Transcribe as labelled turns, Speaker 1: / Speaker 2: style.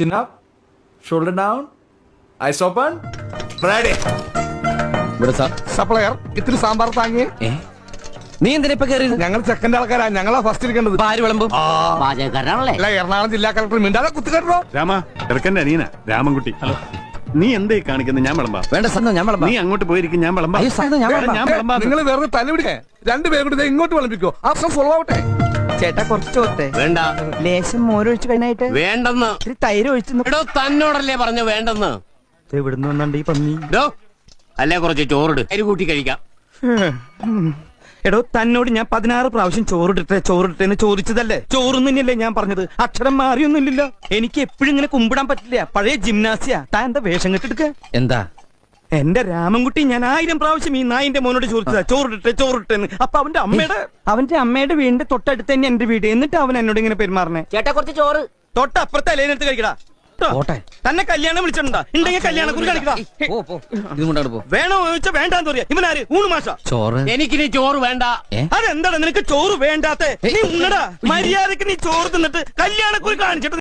Speaker 1: Chin up, shoulder down, eyes open, ready.
Speaker 2: Supplier ഇത്തിരി സാമ്പാർ താങ്ങി.
Speaker 3: നീ എന്തിനാ ഇപ്പൊ കയറി?
Speaker 2: ഞങ്ങൾ സെക്കൻഡ് ആൾക്കാരാ, ഞങ്ങളാ ഫസ്റ്റ് ഇരിക്കേണ്ടത്.
Speaker 3: ആര് വിളമ്പും?
Speaker 4: പാചകക്കാരനാണല്ലേ?
Speaker 2: അല്ല, എറണാകുളം ജില്ലാ കളക്ടർ മിണ്ടാതെ കുത്തുകെട്ടോ.
Speaker 5: രാമ ചെറുക്കന്റെ അനിയനാ രാമൻകുട്ടി. നീ എന്തേ കാണിക്കുന്നത്? ഞാൻ വിളമ്പാ.
Speaker 3: വേണ്ട സന്ത, ഞാൻ വിളമ്പാം.
Speaker 5: നീ അങ്ങോട്ട് പോയിരിക്കും, ഞാൻ വിളമ്പാ.
Speaker 3: അയ്യോ, സന്ത, ഞാൻ വിളമ്പാം.
Speaker 5: ഞാൻ വിളമ്പാ.
Speaker 2: നിങ്ങൾ വെറുതെ തലവിടേ. രണ്ടുപേരും കൂടി ദേ ഇങ്ങോട്ട് വിളമ്പിക്കോ. ആപ്ഷൻ ഫോളോ ആവട്ടെ.
Speaker 6: ചേട്ടാ കുറച്ച് ചോട്ടെ.
Speaker 4: വേണ്ട.
Speaker 6: ലേശം മോരൊഴിച്ച് കഴിഞ്ഞായിട്ട്
Speaker 4: വേണ്ടെന്ന്.
Speaker 6: ഇത്തിരി തൈര് ഒഴിച്ചു.
Speaker 4: എടോ തന്നോടല്ലേ പറഞ്ഞു വേണ്ടെന്ന്.
Speaker 6: എവിടുന്ന് വന്നുണ്ട് ഈ പന്നി?
Speaker 4: എടോ അല്ലേ കുറച്ച് ചോറിട്, അരി കൂട്ടി കഴിക്കാം.
Speaker 6: എടോ തന്നോട് ഞാൻ 16 പ്രാവശ്യം ചോറിട്ടെ എന്ന് ചോദിച്ചതല്ലേ? ചോറും തന്നെയല്ലേ ഞാൻ പറഞ്ഞത്? അക്ഷരം മാറിയൊന്നുമില്ലല്ലോ. എനിക്ക് എപ്പോഴും ഇങ്ങനെ കുമ്പിടാൻ പറ്റില്ല. പഴയ ജിംനാസിയാ. താൻ എന്താ വേഷം കെട്ടെടുക്ക?
Speaker 3: എന്താ
Speaker 6: എന്റെ രാമൻകുട്ടി, ഞാൻ 1000 പ്രാവശ്യം ഈ നായിന്റെ മോനോട് ചോദിച്ചതാ ചോറിട്ടെ എന്ന്. അപ്പൊ അവന്റെ അമ്മയുടെ വീടിന്റെ തൊട്ടടുത്ത് തന്നെ എന്റെ വീട്. എന്നിട്ട് അവൻ എന്നോട് ഇങ്ങനെ പെരുമാറണേ.
Speaker 4: ചേട്ടാ കുറച്ച് ചോറ്.
Speaker 6: തൊട്ടപ്പുറത്തെ അലേനെടുത്ത് കഴിക്കടാ.
Speaker 3: പോട്ടെ.
Speaker 6: തന്നെ കല്യാണം വിളിച്ചിട്ടുണ്ടാ? ഉണ്ടെങ്കിൽ കല്യാണം കുറി കാണിക്കടാ.
Speaker 3: ഇതും കൊണ്ടാണ് പോ.
Speaker 6: വേണോ ചോദിച്ചാ വേണ്ടാന്ന് പറയാ. ഇവനാര്? ഊണ് മാഷ.
Speaker 3: ചോറ്
Speaker 4: എനിക്കിനി ചോറ് വേണ്ട.
Speaker 6: അതെന്താണ് നിനക്ക് ചോറ് വേണ്ടാത്തെ? നീ ഉണ്ണടാ. മര്യാദക്ക് നീ ചോറ് തിന്നിട്ട് കല്യാണക്കുറി കാണിച്ചിട്ട്